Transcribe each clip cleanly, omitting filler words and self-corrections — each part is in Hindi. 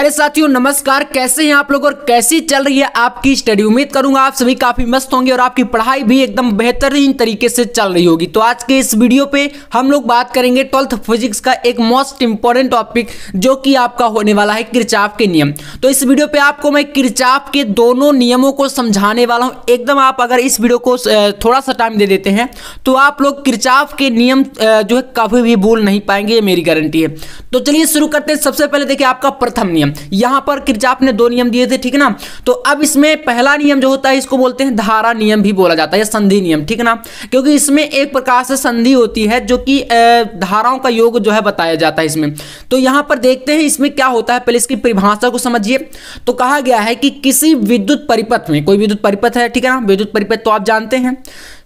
अरे साथियों नमस्कार, कैसे हैं आप लोग और कैसी चल रही है आपकी स्टडी। उम्मीद करूंगा आप सभी काफी मस्त होंगे और आपकी पढ़ाई भी एकदम बेहतरीन तरीके से चल रही होगी। तो आज के इस वीडियो पे हम लोग बात करेंगे 12th फिजिक्स का एक मोस्ट इंपॉर्टेंट टॉपिक जो कि आपका होने वाला है किरचॉफ के नियम। तो इस वीडियो पे आपको मैं किरचॉफ के दोनों नियमों को समझाने वाला हूं। एकदम आप अगर इस वीडियो को थोड़ा सा टाइम दे देते हैं तो आप लोग किरचॉफ के नियम जो है कभी भी भूल नहीं पाएंगे, ये मेरी गारंटी है। तो चलिए शुरू करते हैं। सबसे पहले देखिए आपका प्रथम नियम, यहां पर किरचॉफ ने दो नियम दिए थे, ठीक है ना। तो अब इसमें पहला नियम जो होता है इसको बोलते हैं धारा नियम भी बोला जाता है, संधि नियम, ठीक है ना। क्योंकि इसमें एक प्रकार से संधि होती है जो कि धाराओं का योग जो है बताया जाता है इसमें। तो यहां पर देखते हैं इसमें क्या होता है, पहले इसकी परिभाषा को समझिए। तो कहा गया है कि किसी विद्युत परिपथ में, कोई विद्युत परिपथ है, ठीक है ना, विद्युत परिपथ तो आप जानते हैं।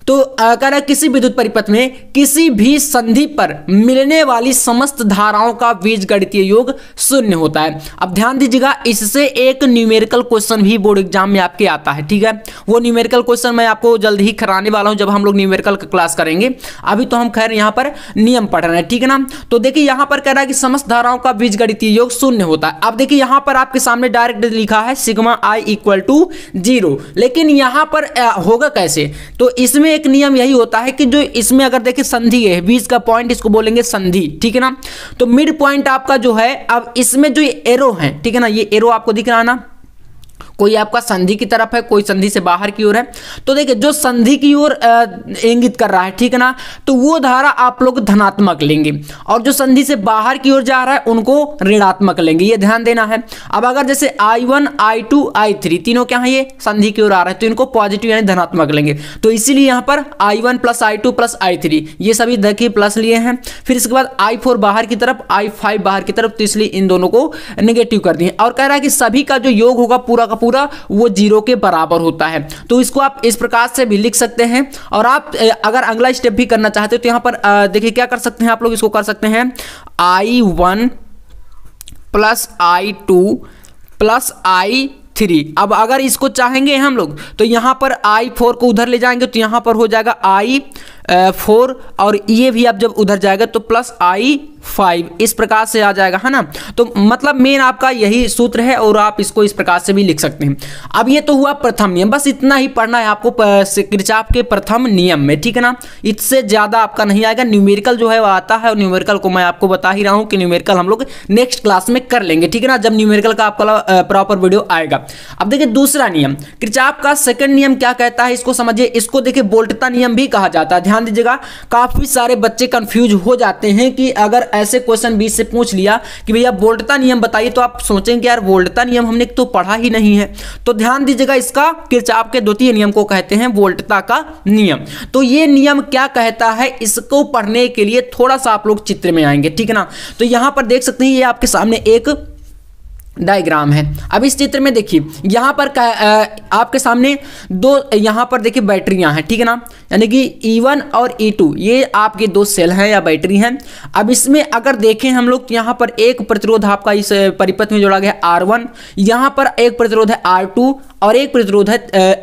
तो अगर किसी विद्युत परिपथ में किसी भी संधि पर मिलने वाली समस्त धाराओं का बीजगणितीय योग शून्य होता है। अब ध्यान दीजिएगा, इससे एक न्यूमेरिकल क्वेश्चन भी बोर्ड एग्जाम में आपके आता है, ठीक है। वो न्यूमेरिकल क्वेश्चन मैं आपको जल्द ही कराने वाला हूं जब हम लोग न्यूमेरिकल का क्लास करेंगे। अभी तो हम खैर यहाँ पर नियम पढ़ रहे हैं, ठीक है ना। तो देखिए यहाँ पर कह रहा है कि समस्त धाराओं का बीजगणितीय योग शून्य होता है। अब देखिए यहाँ पर आपके सामने डायरेक्ट लिखा है सिग्मा आई इक्वल टू 0, लेकिन यहाँ पर होगा कैसे। तो इसमें एक नियम यही होता है कि जो इसमें अगर देखिए संधि है, बीच का पॉइंट इसको बोलेंगे संधि, ठीक है ना। तो मिड पॉइंट आपका जो है, अब इसमें जो एरो है, ठीक है ना, ये एरो आपको दिख रहा है ना, कोई आपका संधि की तरफ है, कोई संधि से बाहर की ओर है। तो देखिए जो संधि की ओर इंगित कर रहा है, ठीक है ना, तो वो धारा आप लोग धनात्मक लेंगे और जो संधि से बाहर की ओर जा रहा है उनको ऋणात्मक लेंगे, ये ध्यान देना है। अब अगर जैसे I1 I2 I3 तीनों क्या है, ये संधि की ओर आ रहा है तो इनको पॉजिटिव यानी धनात्मक लेंगे। तो इसीलिए यहाँ पर I1 plus I2 plus I3 ये सभी देखिए प्लस लिए हैं। फिर इसके बाद I4 बाहर की तरफ, I5 बाहर की तरफ, तो इसलिए इन दोनों को नेगेटिव कर दिए। और कह रहा है कि सभी का जो योग होगा पूरा का पूरा वो 0 के बराबर होता है। तो इसको आप इस प्रकार से भी लिख सकते हैं। और आप अगर अगला स्टेप भी करना चाहते हो तो यहां पर देखिए क्या कर सकते हैं आप लोग, इसको कर सकते हैं I1 plus I2 plus I3। अब अगर इसको चाहेंगे हम लोग तो यहां पर I4 को उधर ले जाएंगे तो यहां पर हो जाएगा I4 और ये भी आप जब उधर जाएगा तो प्लस I5, इस प्रकार से आ जाएगा, है ना। तो मतलब मेन आपका यही सूत्र है और आप इसको इस प्रकार से भी लिख सकते हैं। अब ये तो हुआ प्रथम नियम, बस इतना ही पढ़ना है आपको किरचॉफ के प्रथम नियम में, ठीक है ना। इससे ज्यादा आपका नहीं आएगा। न्यूमेरिकल जो है वो आता है और न्यूमेरिकल को मैं आपको बता ही रहा हूं कि न्यूमेरिकल हम लोग नेक्स्ट क्लास में कर लेंगे, ठीक है ना, जब न्यूमेरिकल का आपका प्रॉपर वीडियो आएगा। अब देखिए दूसरा नियम, किरचॉफ का सेकंड नियम क्या कहता है इसको समझिए। इसको देखिए वोल्टता नियम भी कहा जाता है। ध्यान दीजिएगा, काफी सारे बच्चे कंफ्यूज हो जाते हैं कि अगर ऐसे क्वेश्चन बीच से पूछ लिया कि भैया वोल्टता नियम बताइए, तो आप सोचेंगे यार वोल्टता नियम हमने तो पढ़ा ही नहीं है। तो ध्यान दीजिएगा, इसका किरचॉफ के द्वितीय नियम को कहते हैं वोल्टता का नियम। तो ये नियम क्या कहता है, इसको पढ़ने के लिए थोड़ा सा आप लोग चित्र में आएंगे, ठीक है ना। तो यहां पर देख सकते हैं ये आपके सामने एक डायग्राम है। अब इस चित्र में देखिए यहां पर आपके सामने दो, यहां पर देखिए बैटरियां हैं, ठीक है ना, यानी कि E1 और E2 ये आपके दो सेल हैं या बैटरी हैं। अब इसमें अगर देखें हम लोग तो यहां पर एक प्रतिरोध आपका इस परिपथ में जोड़ा गया R1, यहां पर एक प्रतिरोध है R2 और एक प्रतिरोध है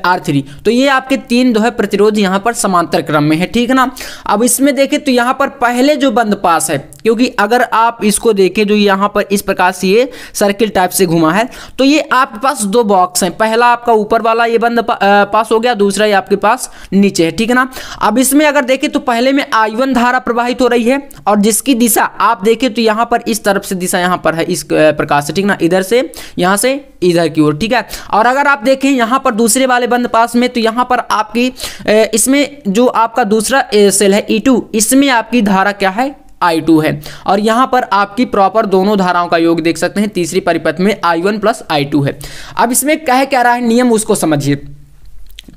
R3। तो ये आपके तीन जो है प्रतिरोध यहां पर समांतर क्रम में है, ठीक है ना। अब इसमें देखें तो यहां पर पहले जो बंद पास है, क्योंकि अगर आप इसको देखें जो यहां पर इस प्रकार से ये सर्किल टाइप से घुमा है, तो ये आपके पास दो बॉक्स हैं। पहला आपका ऊपर वाला ये बंद पास हो गया, दूसरा ये आपके पास नीचे है, ठीक है ना। अब इसमें अगर देखें तो पहले में I1 धारा प्रवाहित हो रही है और जिसकी दिशा आप देखें तो यहां पर इस तरफ से दिशा यहां पर है इस प्रकार से, ठीक ना, इधर से यहां से इधर की ओर, ठीक है। और अगर आप देखें यहां पर दूसरे वाले बंद पास में तो यहां पर आपकी इसमें जो आपका दूसरा सेल है E2, इसमें आपकी धारा क्या है, I2 है। और यहां पर आपकी प्रॉपर दोनों धाराओं का योग देख सकते हैं, तीसरी परिपथ में I1 प्लस I2 है। अब इसमें कह क्या रहा है नियम, उसको समझिए।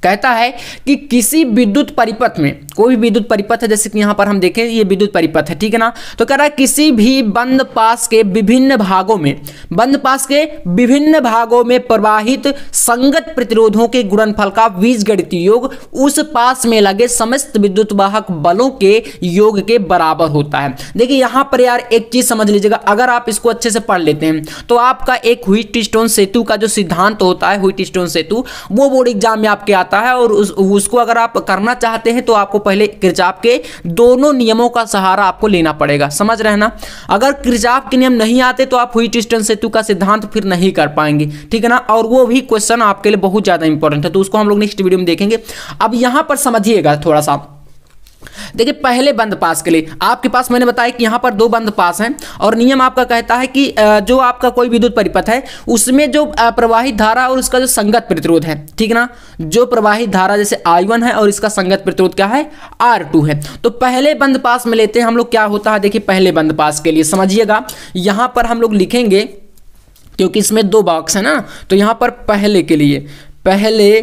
कहता है कि किसी विद्युत परिपथ में, कोई भी विद्युत परिपथ है, जैसे कि यहां पर हम देखें ये विद्युत परिपथ है, ठीक है ना। तो कह रहा है किसी भी बंद पास के विभिन्न भागों में, बंद पास के विभिन्न भागों में प्रवाहित संगत प्रतिरोधों के गुणनफल का बीजगणितीय योग उस पास में लगे समस्त विद्युत वाहक बलों के योग के बराबर होता है। देखिए यहां पर यार एक चीज समझ लीजिएगा, अगर आप इसको अच्छे से पढ़ लेते हैं तो आपका एक व्हीटस्टोन सेतु का जो सिद्धांत होता है, व्हीटस्टोन सेतु, वो बोर्ड एग्जाम में आपके आता है। और उसको अगर आप करना चाहते हैं तो आपको पहले किरचॉफ के दोनों नियमों का सहारा आपको लेना पड़ेगा, समझ रहे हैं ना। अगर किरचॉफ के नियम नहीं आते तो आप व्हीटस्टोन सेतु का सिद्धांत फिर नहीं कर पाएंगे, ठीक है ना। और वो भी क्वेश्चन आपके लिए बहुत ज्यादा इंपॉर्टेंट है, तो उसको हम लोग नेक्स्ट वीडियो में देखेंगे। अब यहां पर समझिएगा थोड़ा सा, देखिए पहले बंद पास के लिए आपके पास मैंने बताया कि यहां पर दो बंद पास हैं और नियम आपका कहता है कि जो आपका कोई विद्युत परिपथ है उसमें जो प्रवाहित धारा और उसका जो संगत प्रतिरोध है, ठीक है ना, जो प्रवाहित धारा जैसे I1 है और इसका संगत प्रतिरोध क्या है, R2 है। तो पहले बंद पास में लेते हैं हम लोग, क्या होता है देखिए पहले बंद पास के लिए समझिएगा, यहां पर हम लोग लिखेंगे क्योंकि इसमें दो बॉक्स है ना, तो यहां पर पहले के लिए पहले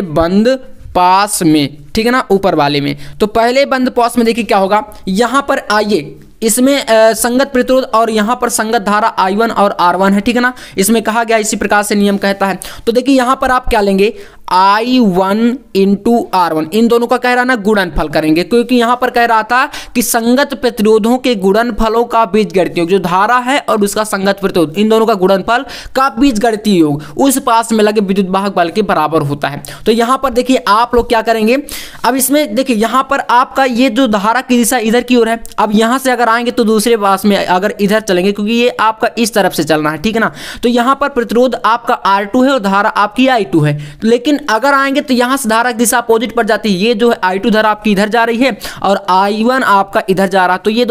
बंद पास में, ठीक है ना, ऊपर वाले में। तो पहले बंद पास में देखिए क्या होगा, यहां पर आइए इसमें संगत प्रतिरोध और यहां पर संगत धारा I1 और R1 है, ठीक है ना। इसमें कहा गया इसी प्रकार से नियम कहता है। तो देखिए यहां पर आप क्या लेंगे, I1 इंटू R1, इन दोनों का कह रहा ना गुणनफल करेंगे, क्योंकि यहां पर कह रहा था कि संगत प्रतिरोधों के गुणनफलों का बीजगणितीय योग, जो धारा है और उसका संगत प्रतिरोध, इन दोनों का गुणनफल का बीजगणितीय योग उस पास में लगे विद्युत वाहक बल के बराबर होता है। तो यहां पर देखिए आप लोग क्या करेंगे, अब इसमें देखिए यहां पर आपका ये जो धारा की दिशा इधर की ओर है, अब यहां से अगर आएंगे तो दूसरे पास में अगर इधर चलेंगे, क्योंकि ये आपका इस तरफ से चलना है, ठीक है ना। तो यहां पर प्रतिरोध आपका R2 है और धारा आपकी I2 है, लेकिन अगर आएंगे तो यहां से धारा की दिशा अपोजिट पड़ जाती है, ये जो है I2 धारा आपकी इधर जा रही है और I1 आपका इधर जा रहा है, तो ये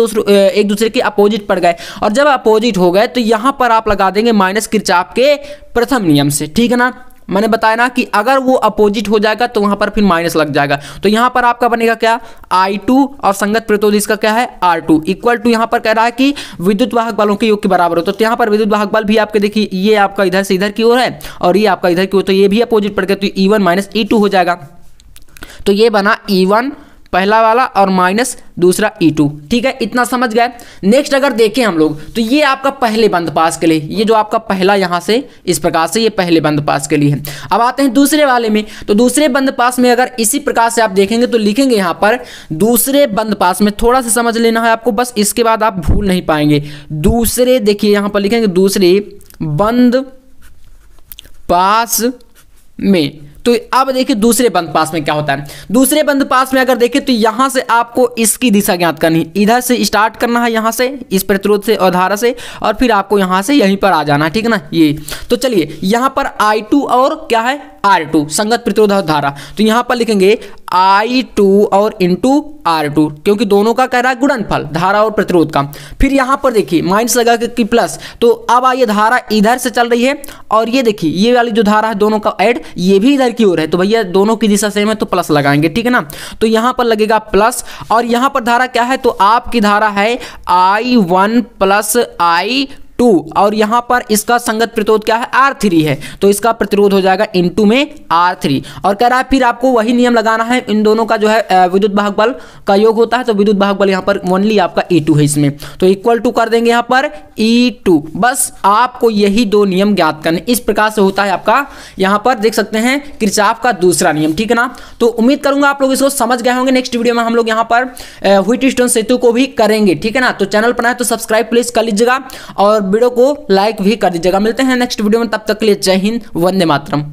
एक दूसरे के अपोजिट पड़ गए। और जब अपोजिट हो गए तो यहां पर आप लगा देंगे माइनस किरचॉफ के प्रथम नियम से, ठीक है ना। मैंने बताया ना कि अगर वो अपोजिट हो जाएगा तो वहां पर फिर माइनस लग जाएगा। तो यहां पर आपका बनेगा क्या, I2 और संगत प्रतिरोध इसका क्या है R2 इक्वल टू, यहां पर कह रहा है कि विद्युत वाहक बलों के योग के बराबर हो। तो यहां पर विद्युत वाहक बल भी आपके देखिए ये आपका इधर से इधर की ओर है और ये आपका इधर की ओर, तो ये भी अपोजिट पड़ गया, तो E1 माइनस E2 हो जाएगा। तो ये बना E1 पहला वाला और माइनस दूसरा E2, ठीक है, इतना समझ गए। नेक्स्ट अगर देखें हम लोग तो ये आपका पहले बंद पास के लिए, ये जो आपका पहला यहां से इस प्रकार से ये पहले बंद पास के लिए है। अब आते हैं दूसरे वाले में, तो दूसरे बंद पास में अगर इसी प्रकार से आप देखेंगे तो लिखेंगे यहां पर दूसरे बंद पास में, थोड़ा सा समझ लेना है आपको बस, इसके बाद आप भूल नहीं पाएंगे। दूसरे देखिए यहां पर लिखेंगे दूसरे बंद पास में, तो अब देखिए दूसरे बंद पास में क्या होता है। दूसरे बंद पास में अगर देखें तो यहां से आपको इसकी दिशा ज्ञात करनी है, इधर से स्टार्ट करना है, यहां से इस प्रतिरोध से और धारा से, और फिर आपको यहां से यहीं पर आ जाना है, ठीक है ना। ये तो चलिए यहां पर I2 और क्या है R2 संगत प्रतिरोध और धारा, तो यहां पर लिखेंगे I2 और इंटू R2, क्योंकि दोनों का कह रहा है गुणनफल धारा और प्रतिरोध का। फिर यहां पर देखिए माइनस लगा के प्लस, तो अब आइए धारा इधर से चल रही है और ये देखिए ये वाली जो धारा है दोनों का ऐड, ये भी इधर की ओर है, तो भैया दोनों की दिशा सेम है तो प्लस लगाएंगे, ठीक है ना। तो यहां पर लगेगा प्लस और यहां पर धारा क्या है, तो आपकी धारा है I1 प्लस I2 और यहां पर इसका संगत प्रतिरोध क्या है R3 है, तो इसका प्रतिरोध हो जाएगा इनटू में R3। और कह रहा है फिर आपको वही नियम लगाना है, इन दोनों का जो है विद्युत वाहक बल का योग होता है, तो विद्युत वाहक बल यहां पर ओनली आपका E2 है इसमें, तो इक्वल टू कर देंगे यहां पर E2। बस आपको यही दो नियम ज्ञात करने, इस प्रकार से होता है आपका, यहां पर देख सकते हैं किरचॉफ का दूसरा नियम, ठीक है ना। तो उम्मीद करूंगा आप लोग इसको समझ गए होंगे। नेक्स्ट वीडियो में हम लोग यहां पर व्हीटस्टोन सेतु को भी करेंगे, ठीक है ना। तो चैनल पर आए तो सब्सक्राइब प्लीज कर लीजिएगा और वीडियो को लाइक भी कर दीजिएगा। मिलते हैं नेक्स्ट वीडियो में, तब तक के लिए जय हिंद, वंदे मातरम।